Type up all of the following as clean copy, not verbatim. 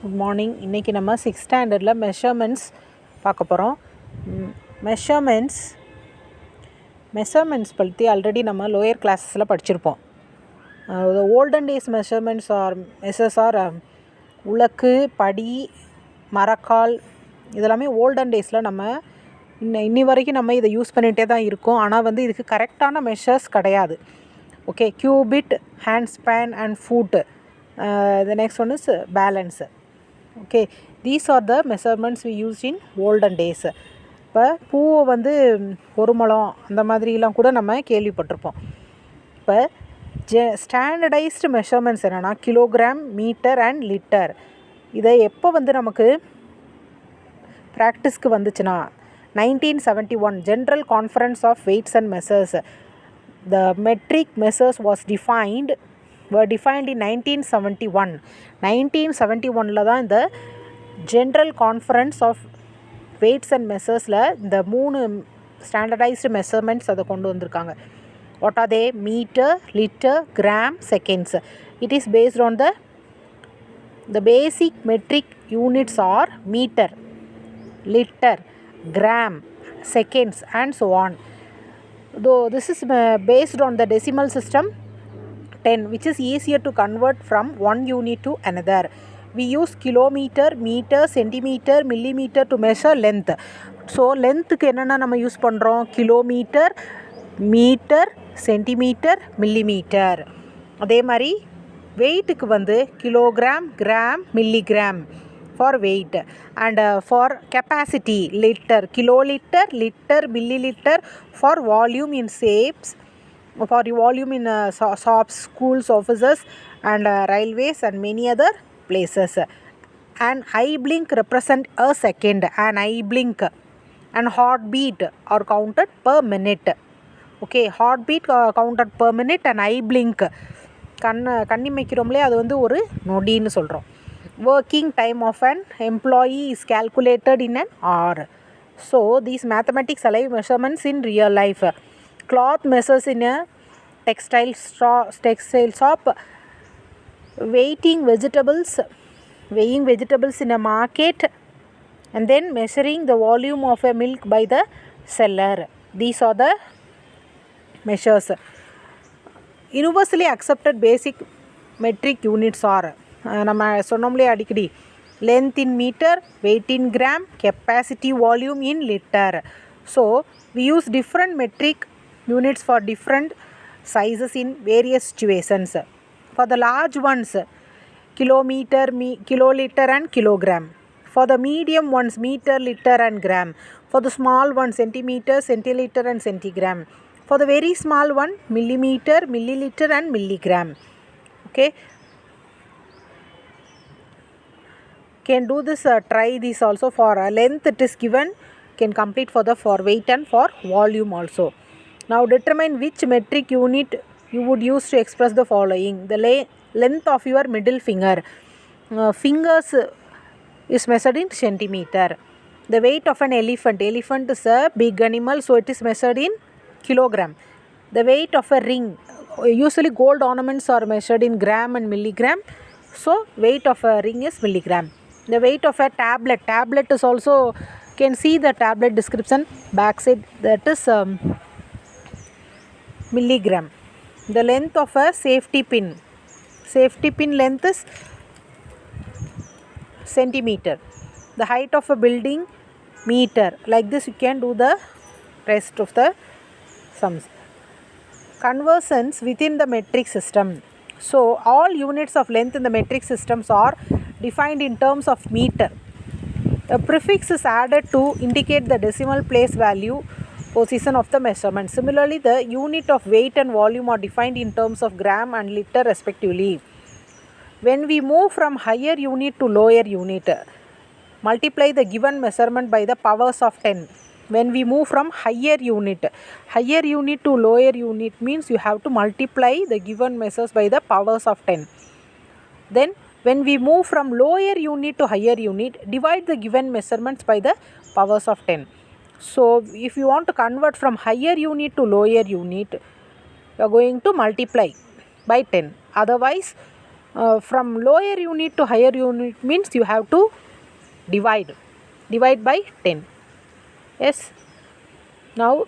Good morning. இன்றைக்கி நம்ம 6th ஸ்டாண்டர்டில் மெஷர்மெண்ட்ஸ் பார்க்க போகிறோம். மெஷர்மெண்ட்ஸ் பற்றி ஆல்ரெடி நம்ம லோயர் கிளாஸஸில் படிச்சிருப்போம். ஓல்டன் டேஸ் மெஷர்மெண்ட்ஸ் ஆர் உலக்கு, படி, மரக்கால் இதெல்லாமே ஓல்டன் டேஸில் நம்ம இன்னி வரைக்கும் நம்ம இதை யூஸ் பண்ணிகிட்டே தான் இருக்கோம். ஆனால் இதுக்கு கரெக்டான மெஷர்ஸ் கிடையாது. Okay, cubit, hand span and food. The next one is balance. Okay, these are the measurements we used in olden days. இப்போ பூவை ஒரு முழம் அந்த மாதிரிலாம் கூட நம்ம கேள்விப்பட்டிருப்போம். இப்போ ஸ்டாண்டர்டைஸ்டு மெஷர்மெண்ட்ஸ் என்னென்னா கிலோகிராம், மீட்டர் அண்ட் லிட்டர். இதை எப்போ நமக்கு ப்ராக்டிஸ்க்கு வந்துச்சுன்னா 1971 General Conference of Weights and Measures. The metric measures were defined in 1971. 1971 தான் இந்த general conference of weights and மெஷர்ஸில் இந்த 3 ஸ்டாண்டர்டைஸ்டு மெஷர்மெண்ட்ஸ் அதை கொண்டு வந்திருக்காங்க. What are they? Metre, litre, gram, seconds. It is based on the basic metric units are meter, liter, gram, seconds and so on. Though this is based on the decimal system 10, which is easier to convert from one unit to another. We use kilometer, meter, centimeter, millimeter to measure length. So length க்கு என்னென்ன நம்ம use பண்ணுறோம்? Kilometre, metre, centimetre, millimetre. அதே மாதிரி வெயிட்டுக்கு kilogram, gram, milligram for weight. And for capacity, liter, kiloliter, liter, milliliter. For volume in shapes, for volume in shops, schools, offices and railways and many other places. An eye blink represent a second. An eye blink and heartbeat are counted per minute. Okay, heartbeat counted per minute and eye blink கண்ணிமைக்கிறோம்லே அது ஒரு நொடின்னு சொல்கிறோம். Working time of an employee is calculated in an hour. So these mathematics allow measurements in real life. Cloth measures in a textile shop. Weighing vegetables in a market, and then measuring the volume of a milk by the seller. These are the measures. Universally accepted basic metric units are நம்ம சொன்னோம்லே அடிக்கடி length in meter, weight in gram, capacity volume in liter. So we use different metric units for different sizes in various situations. For the large ones, kilometer, kiloliter and kilogram. For the medium ones, meter, liter and gram. For the small ones, centimeter, centiliter and centigram. For the very small one, millimeter, milliliter and milligram. Okay, can do this, try this also. For length it is given, can complete for weight and for volume also. Now determine which metric unit you would use to express the following. The length of your middle finger. Fingers is measured in centimeter. The weight of an elephant. Elephant is a big animal, so it is measured in kilogram. The weight of a ring. Usually gold ornaments are measured in gram and milligram, so weight of a ring is milligram. The weight of a tablet. Tablet is also, can see the tablet description back side, that is milligram. The length of a safety pin. Safety pin length is centimeter. The height of a building, meter. Like this you can do the rest of the sums. Conversions within the metric system. So all units of length in the metric systems are defined in terms of meter. A prefix is added to indicate the decimal place value position of the measurement. Similarly, the unit of weight and volume are defined in terms of gram and liter respectively. When we move from higher unit to lower unit, multiply the given measurement by the powers of 10. When we move from higher unit to lower unit means you have to multiply the given measures by the powers of 10. Then when we move from lower unit to higher unit, divide the given measurements by the powers of 10. So if you want to convert from higher unit to lower unit, you are going to multiply by 10. Otherwise From lower unit to higher unit means you have to divide by 10. Yes. Now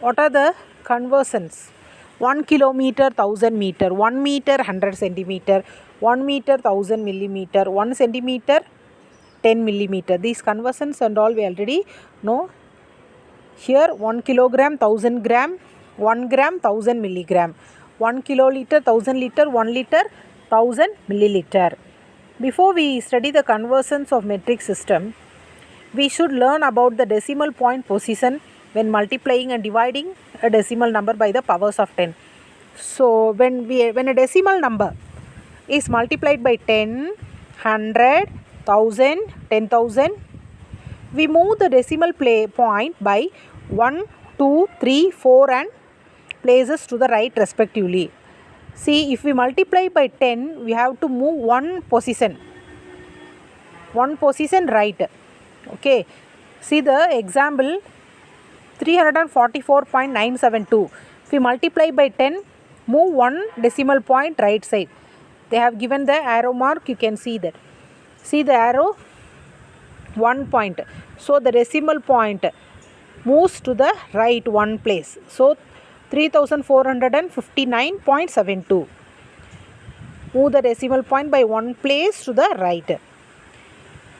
what are the conversions? 1 kilometer 1000 meter, 1 meter 100 centimeter, 1 meter 1000 millimeter, 1 centimeter 10 millimeter. These conversions and all we already know. Here 1 kilogram 1000 gram, 1 gram 1000 milligram, 1 kiloliter 1000 liter, 1 liter 1000 milliliter. Before we study the conversions of metric system, we should learn about the decimal point position when multiplying and dividing a decimal number by the powers of 10. So when a decimal number is multiplied by 10, 100, 1000, 10,000, we move the decimal point by 1, 2, 3, 4 and places to the right respectively. See, if we multiply by 10, we have to move one position right. Okay. See the example 344.972. If we multiply by 10, move one decimal point right side. They have given the arrow mark, you can see that. See the arrow, 1 point. So the decimal point moves to the right one place. So 3459.72. Move the decimal point by one place to the right.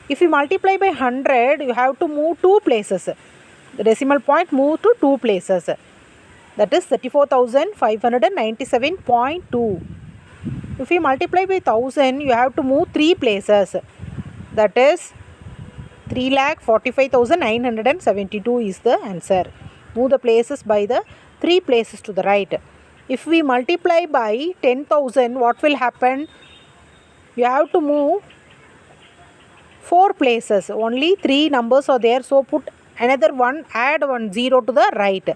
If you multiply by 100, you have to move two places. The decimal point move to two places. That is 34,597.2. If you multiply by 1000, you have to move three places. That is 3,45,972 is the answer. Move the places by the three places to the right. If we multiply by 10,000, what will happen? You have to move four places. Only three numbers are there. So put another one, add one zero to the right.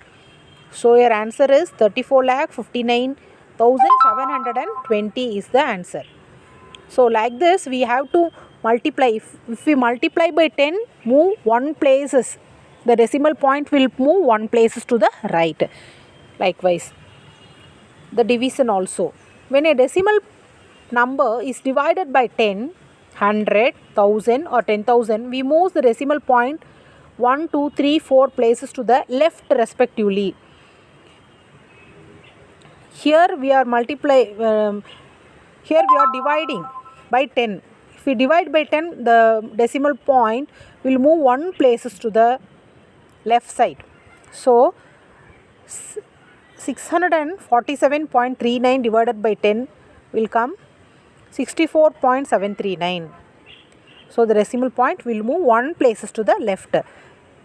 So your answer is 34,59,720 is the answer. So like this we have to multiply. If we multiply by 10, move one places. The decimal point will move one places to the right. Likewise, the division also. When a decimal number is divided by 10, 100, 1000 or 10,000, we move the decimal point 1, 2, 3, 4 places to the left respectively. Here we are dividing by 10. If we divide by 10, the decimal point will move one places to the left side. So 647.39 divided by 10 will come 64.739. So the decimal point will move one places to the left. If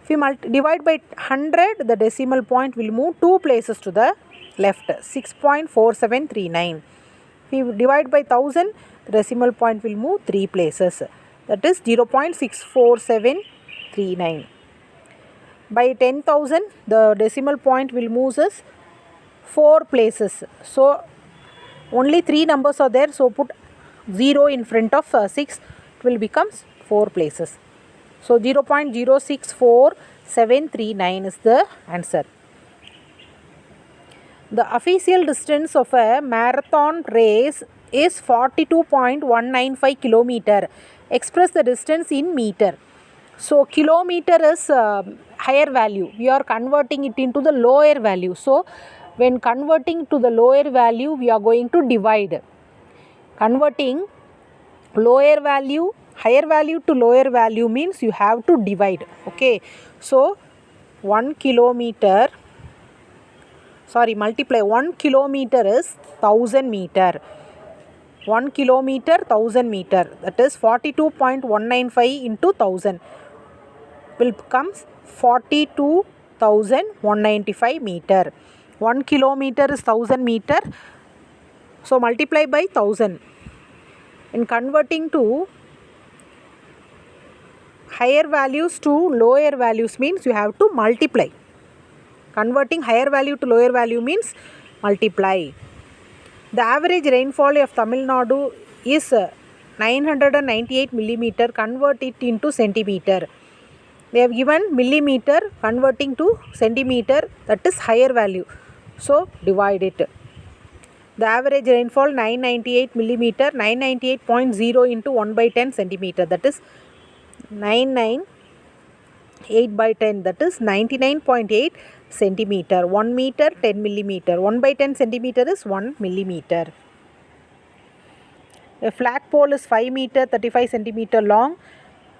we divide by 100, the decimal point will move two places to the left, 6.4739. If we divide by 1000, the decimal point will move three places, that is 0.64739. By 10,000, the decimal point will move us four places. So only three numbers are there, so put 0 in front of 6, it will become 4 places. So 0.064739 is the answer. The official distance of a marathon race is 42.195 kilometer. Express the distance in meter. So kilometer is higher value. We are converting it into the lower value. So when converting to the lower value, we are going to divide. Converting lower value, higher value to lower value means you have to divide. Okay. So 1 kilometer, multiply 1 kilometer is 1000 meter. 1 kilometer 1000 meter, that is 42.195 into 1000 will become 42,195 meter. 1 kilometer is 1000 meter. So multiply by 1000. In converting to higher values to lower values means you have to multiply. Converting higher value to lower value means multiply. The average rainfall of Tamil Nadu is 998 millimeter. Convert it into centimeter. They have given millimeter, converting to centimeter, that is higher value. So divide it. The average rainfall 998 millimeter, 998.0 into 1 by 10 centimeter, that is 998 by 10, that is 99.8 centimeter. 1 meter 10 millimeter, 1 by 10 centimeter is 1 millimeter. A flagpole is 5 meter 35 centimeter long.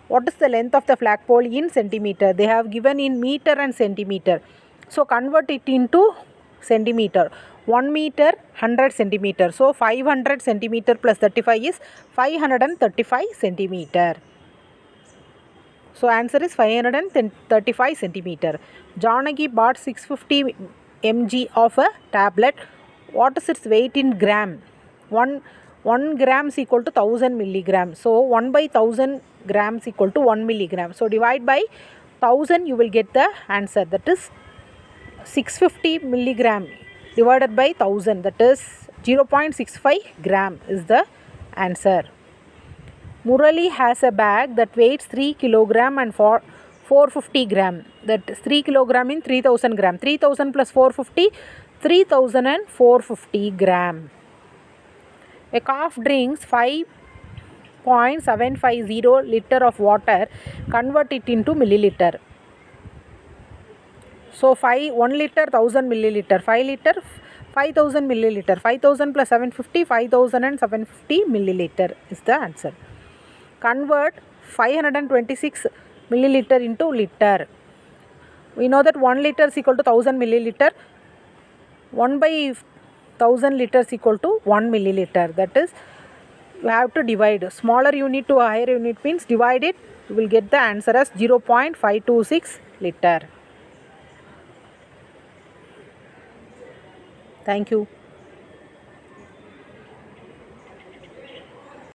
What is the length of the flagpole in centimeter? They have given in meter and centimeter. So convert it into centimeter. 1 meter 100 centimeter. So 500 centimeter plus 35 is 535 centimeter. So answer is 535 centimeter. Janaki bought 650 mg of a tablet. What is its weight in gram? 1 gram is equal to 1000 milligram. So 1 by 1000 grams equal to 1 milligram. So divide by 1000, you will get the answer, that is 650 milligram divided by 1000, that is 0.65 gram is the answer. Murali has a bag that weighs 3 kilogram and 450 gram. That is 3 kilogram in 3000 gram. 3000 plus 450, 3450 gram. A calf drinks 5.750 liter of water. Convert it into milliliter. So 1 liter 1000 milliliter, 5 liter 5000 milliliter, 5000 plus 750, 5750 milliliter is the answer. Convert 526 milliliter into liter. We know that 1 liter is equal to 1000 milliliter. 1 by 1000 liters equal to 1 milliliter. That is, you have to divide. Smaller unit to a higher unit means divide it. You will get the answer as 0.526 liter. Thank you.